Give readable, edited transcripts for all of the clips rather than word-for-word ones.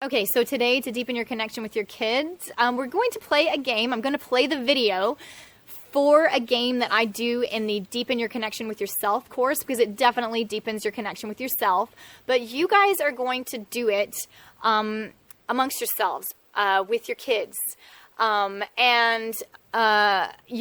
Okay, so today, to deepen your connection with your kids, we're going to play a game. I'm going to play the video for a game that I do in the Deepen Your Connection with Yourself course, because it definitely deepens your connection with yourself. But you guys are going to do it amongst yourselves, with your kids. You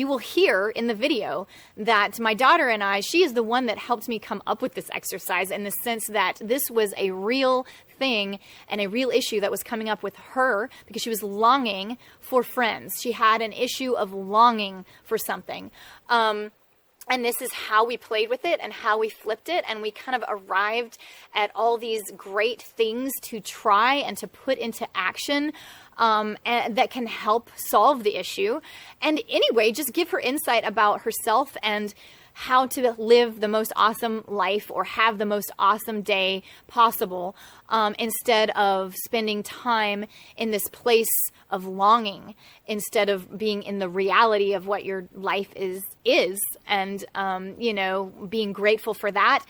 will hear in the video that my daughter and I, she is the one that helped me come up with this exercise, in the sense that this was a real thing and a real issue that was coming up with her, because she was longing for friends. She had an issue of longing for something. And this is how we played with it and how we flipped it. And we kind of arrived at all these great things to try and to put into action and that can help solve the issue. And anyway, just give her insight about herself and how to live the most awesome life or have the most awesome day possible, instead of spending time in this place of longing, instead of being in the reality of what your life is and being grateful for that,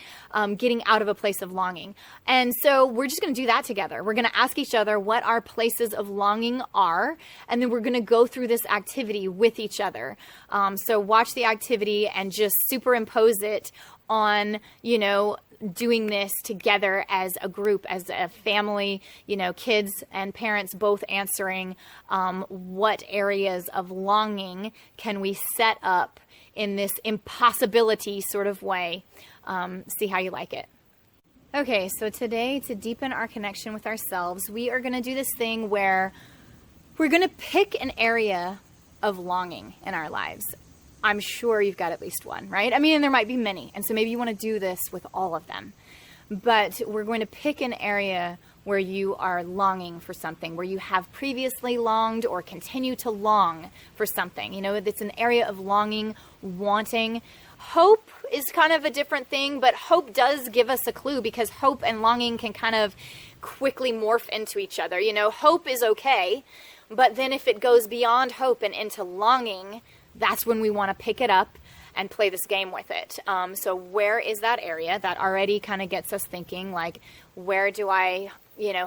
getting out of a place of longing. And so we're just going to do that together. We're going to ask each other what our places of longing are, and then we're going to go through this activity with each other. So watch the activity and just superimpose it on, doing this together as a group, as a family, kids and parents both answering what areas of longing can we set up in this impossibility sort of way. See how you like it. Okay, so today, to deepen our connection with ourselves, we are going to do this thing where we're going to pick an area of longing in our lives. I'm sure you've got at least one, right? I mean, there might be many. And so maybe you want to do this with all of them. But we're going to pick an area where you are longing for something, where you have previously longed or continue to long for something. It's an area of longing, wanting. Hope is kind of a different thing, but hope does give us a clue, because hope and longing can kind of quickly morph into each other. Hope is okay, but then if it goes beyond hope and into longing, that's when we want to pick it up and play this game with it. So where is that area? That already kind of gets us thinking, like, where do I,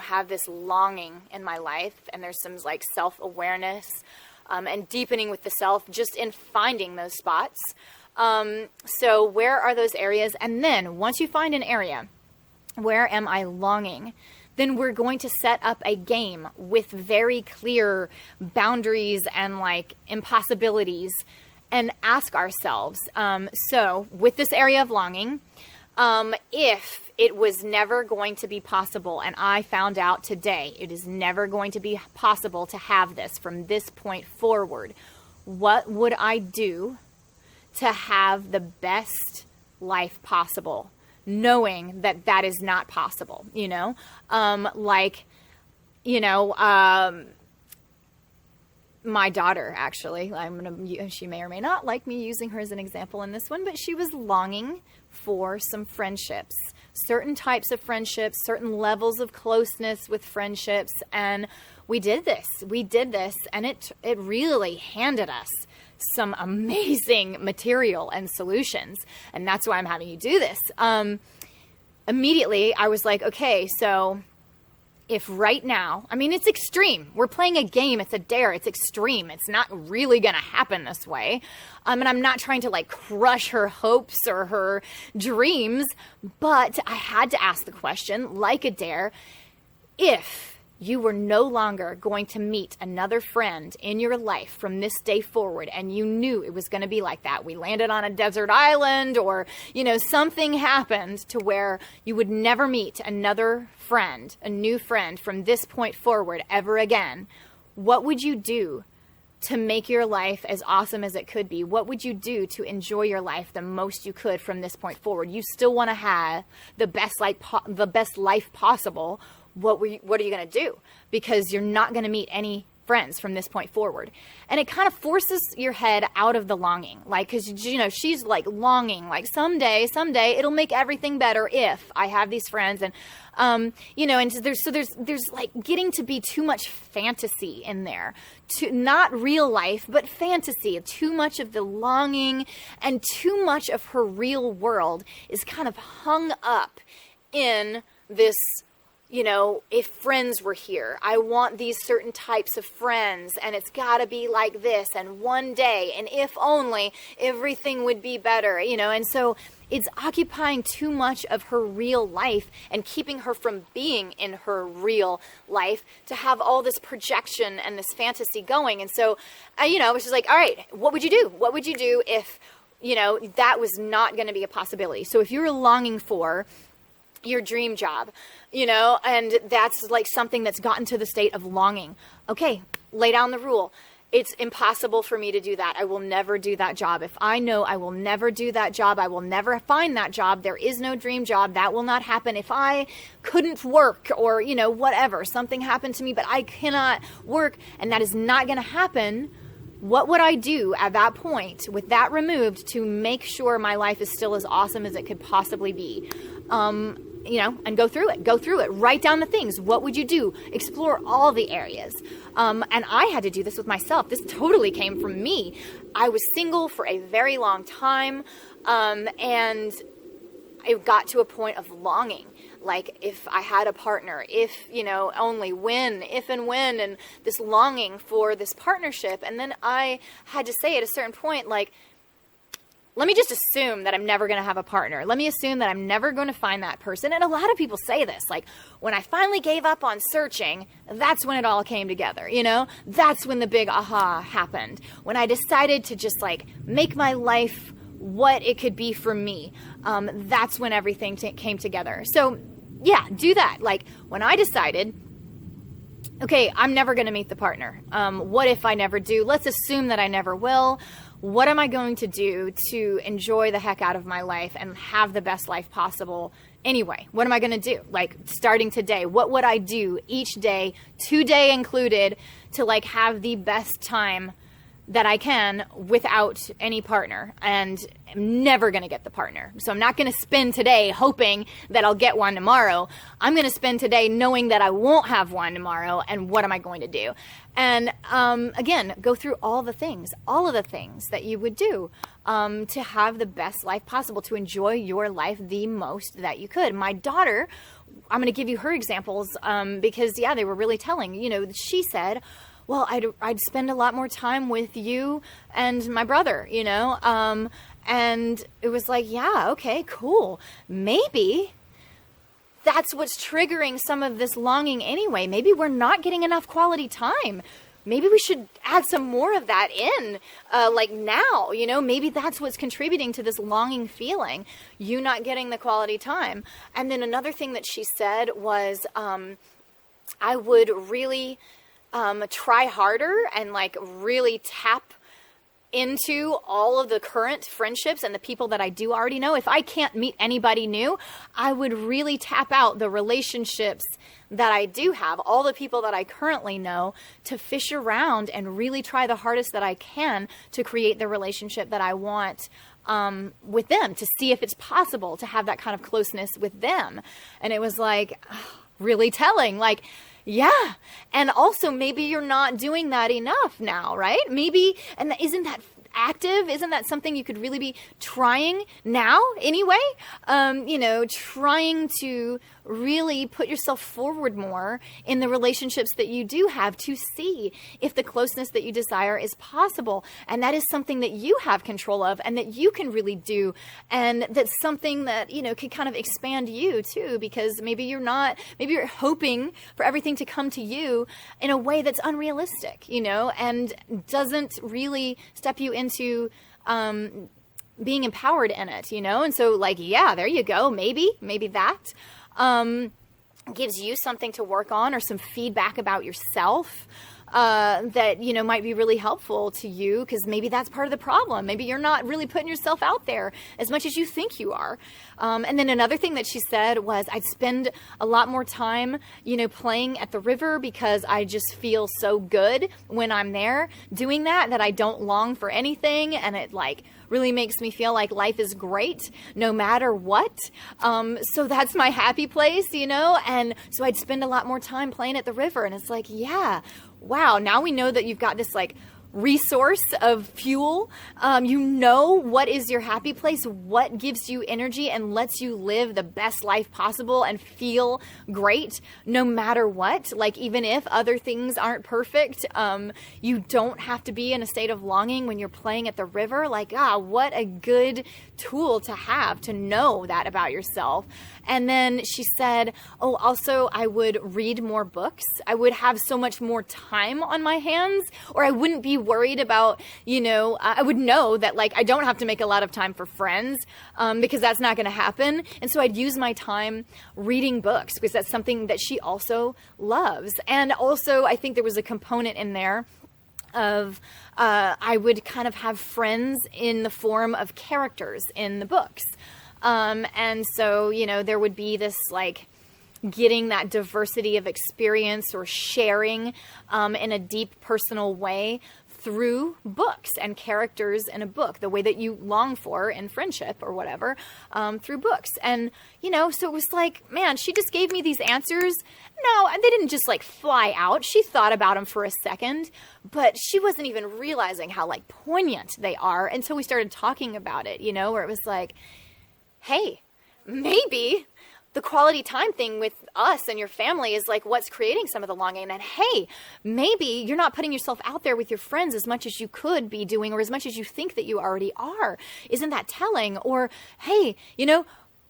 have this longing in my life? And there's some like self-awareness and deepening with the self just in finding those spots. So where are those areas? And then once you find an area, where am I longing? Then we're going to set up a game with very clear boundaries and like impossibilities, and ask ourselves, so with this area of longing, if it was never going to be possible, and I found out today it is never going to be possible to have this from this point forward, what would I do to have the best life possible, knowing that that is not possible, my daughter, actually, she may or may not like me using her as an example in this one, but she was longing for some friendships, certain types of friendships, certain levels of closeness with friendships. And we did this, and it really handed us some amazing material and solutions. And that's why I'm having you do this. Immediately I was like, okay, so if right now, it's extreme. We're playing a game. It's a dare. It's extreme. It's not really going to happen this way. And I'm not trying to like crush her hopes or her dreams, but I had to ask the question, like a dare, if you were no longer going to meet another friend in your life from this day forward, and you knew it was going to be like that. We landed on a desert island, or, something happened to where you would never meet another friend, a new friend from this point forward ever again. What would you do to make your life as awesome as it could be? What would you do to enjoy your life the most you could from this point forward? You still want to have the best life possible. What are you going to do? Because you're not going to meet any friends from this point forward. And it kind of forces your head out of the longing. Like, because, she's like longing, like someday it'll make everything better if I have these friends. And, and there's like getting to be too much fantasy in there, not real life, but fantasy. Too much of the longing and too much of her real world is kind of hung up in this if friends were here, I want these certain types of friends, and it's got to be like this, and one day, and if only, everything would be better, and so it's occupying too much of her real life and keeping her from being in her real life to have all this projection and this fantasy going. And so, I was just like, all right, what would you do? What would you do if, that was not going to be a possibility? So if you were longing for your dream job, and that's like something that's gotten to the state of longing. Okay, lay down the rule. It's impossible for me to do that. I will never do that job. If I know I will never do that job, I will never find that job. There is no dream job. That will not happen. If I couldn't work or, whatever, something happened to me, but I cannot work and that is not going to happen, what would I do at that point with that removed to make sure my life is still as awesome as it could possibly be? And go through it, write down the things. What would you do? Explore all the areas. And I had to do this with myself. This totally came from me. I was single for a very long time. And it got to a point of longing. Like if I had a partner, if and when, and this longing for this partnership. And then I had to say at a certain point, like, let me just assume that I'm never going to have a partner. Let me assume that I'm never going to find that person. And a lot of people say this, like, when I finally gave up on searching, that's when it all came together, That's when the big aha happened. When I decided to just, like, make my life what it could be for me, that's when everything came together. So, yeah, do that. Like, when I decided, okay, I'm never going to meet the partner. What if I never do? Let's assume that I never will. What am I going to do to enjoy the heck out of my life and have the best life possible anyway? What am I going to do? Like, starting today, what would I do each day, today included, to like have the best time that I can without any partner? And I'm never going to get the partner. So I'm not going to spend today hoping that I'll get one tomorrow. I'm going to spend today knowing that I won't have one tomorrow. And what am I going to do? And again, go through all of the things that you would do to have the best life possible, to enjoy your life the most that you could. My daughter, I'm going to give you her examples because, they were really telling. She said, well, I'd spend a lot more time with you and my brother, and it was like, yeah, okay, cool. Maybe that's what's triggering some of this longing anyway. Maybe we're not getting enough quality time. Maybe we should add some more of that in, like now, maybe that's what's contributing to this longing feeling, you not getting the quality time. And then another thing that she said was, I would really try harder and like really tap into all of the current friendships and the people that I do already know. If I can't meet anybody new, I would really tap out the relationships that I do have, all the people that I currently know, to fish around and really try the hardest that I can to create the relationship that I want with them, to see if it's possible to have that kind of closeness with them. And it was like, really telling, like, yeah. And also maybe you're not doing that enough now, right? Maybe, and isn't that active? Isn't that something you could really be trying now anyway? Trying to really put yourself forward more in the relationships that you do have to see if the closeness that you desire is possible. And that is something that you have control of and that you can really do. And that's something that, can kind of expand you too, because maybe you're hoping for everything to come to you in a way that's unrealistic, and doesn't really step you into, being empowered in it, and so like, yeah, there you go. Maybe that, gives you something to work on or some feedback about yourself, that, might be really helpful to you, because maybe that's part of the problem. Maybe you're not really putting yourself out there as much as you think you are. And then another thing that she said was, I'd spend a lot more time, playing at the river because I just feel so good when I'm there doing that I don't long for anything. And it like really makes me feel like life is great no matter what. So that's my happy place, and so I'd spend a lot more time playing at the river. And it's like, yeah, wow. Now we know that you've got this like resource of fuel. You know what is your happy place, what gives you energy and lets you live the best life possible and feel great no matter what. Like, even if other things aren't perfect, you don't have to be in a state of longing when you're playing at the river. Like, what a good tool to have, to know that about yourself. And then she said, also I would read more books. I would have so much more time on my hands, or I wouldn't be worried about, I would know that, like, I don't have to make a lot of time for friends, because that's not going to happen. And so I'd use my time reading books, because that's something that she also loves. And also, I think there was a component in there of I would kind of have friends in the form of characters in the books. And so, there would be this, like, getting that diversity of experience or sharing in a deep personal way through books and characters in a book, the way that you long for in friendship or whatever, through books. And, so it was like, man, she just gave me these answers. No, they didn't just, like, fly out. She thought about them for a second, but she wasn't even realizing how, like, poignant they are until we started talking about it, where it was like, hey, maybe the quality time thing with us and your family is, like, what's creating some of the longing. And hey, maybe you're not putting yourself out there with your friends as much as you could be doing, or as much as you think that you already are. Isn't that telling? Or, hey,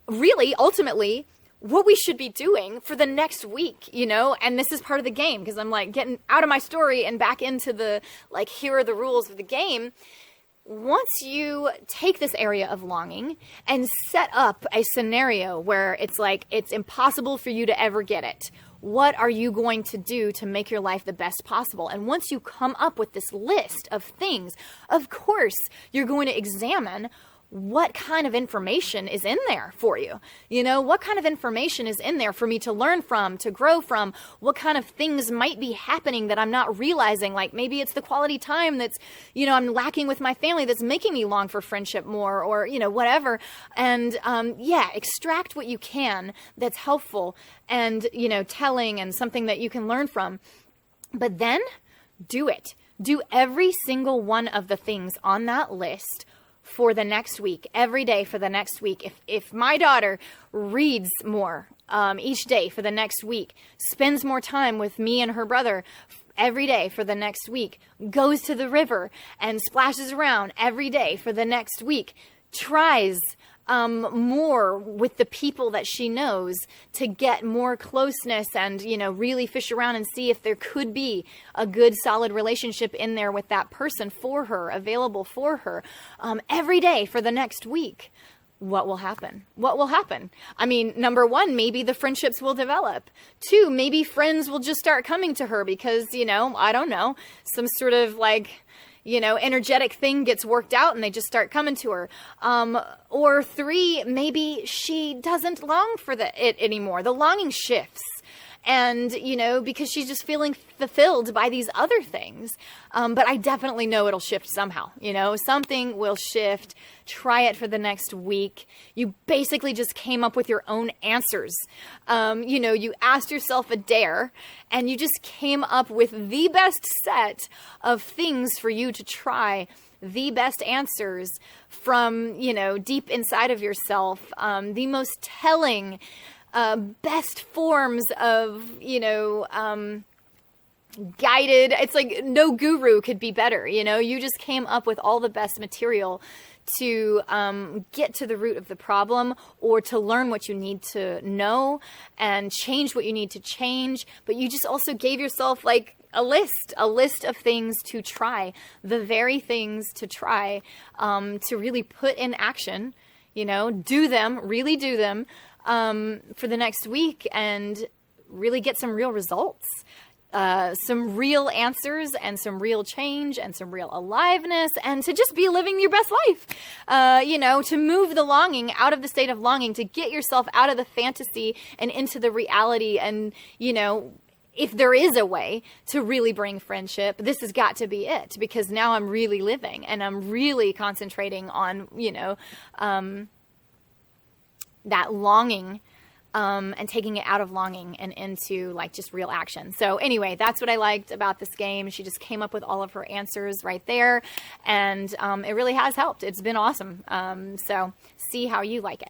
really, ultimately, what we should be doing for the next week, and this is part of the game, because I'm, like, getting out of my story and back into the, like, here are the rules of the game. Once you take this area of longing and set up a scenario where it's like, it's impossible for you to ever get it, what are you going to do to make your life the best possible? And once you come up with this list of things, of course, you're going to examine what kind of information is in there for you. What kind of information is in there for me to learn from, to grow from? What kind of things might be happening that I'm not realizing? Like, maybe it's the quality time that's, I'm lacking with my family that's making me long for friendship more, or, whatever. And, extract what you can that's helpful and, telling, and something that you can learn from. But then do it. Do every single one of the things on that list for the next week, every day for the next week. If my daughter reads more each day for the next week, spends more time with me and her brother every day for the next week, goes to the river and splashes around every day for the next week, tries more with the people that she knows to get more closeness and, really fish around and see if there could be a good, solid relationship in there with that person for her, available for her, every day for the next week. What will happen? What will happen? I mean, number one, maybe the friendships will develop. Two, maybe friends will just start coming to her because, I don't know, some sort of, like, energetic thing gets worked out and they just start coming to her. Or three, maybe she doesn't long for it anymore. The longing shifts. And, because she's just feeling fulfilled by these other things. But I definitely know it'll shift somehow. Something will shift. Try it for the next week. You basically just came up with your own answers. You asked yourself a dare and you just came up with the best set of things for you to try, the best answers from, deep inside of yourself, the most telling best forms of, guided. It's like no guru could be better. You just came up with all the best material to get to the root of the problem, or to learn what you need to know and change what you need to change. But you just also gave yourself, like, a list of things to try, the very things to try, to really put in action, do them, really do them, for the next week, and really get some real results, some real answers, and some real change, and some real aliveness, and to just be living your best life, to move the longing out of the state of longing, to get yourself out of the fantasy and into the reality. And, if there is a way to really bring friendship, this has got to be it, because now I'm really living and I'm really concentrating on, that longing and taking it out of longing and into like just real action. So anyway, that's what I liked about this game. She just came up with all of her answers right there, and it really has helped. It's been awesome. So see how you like it.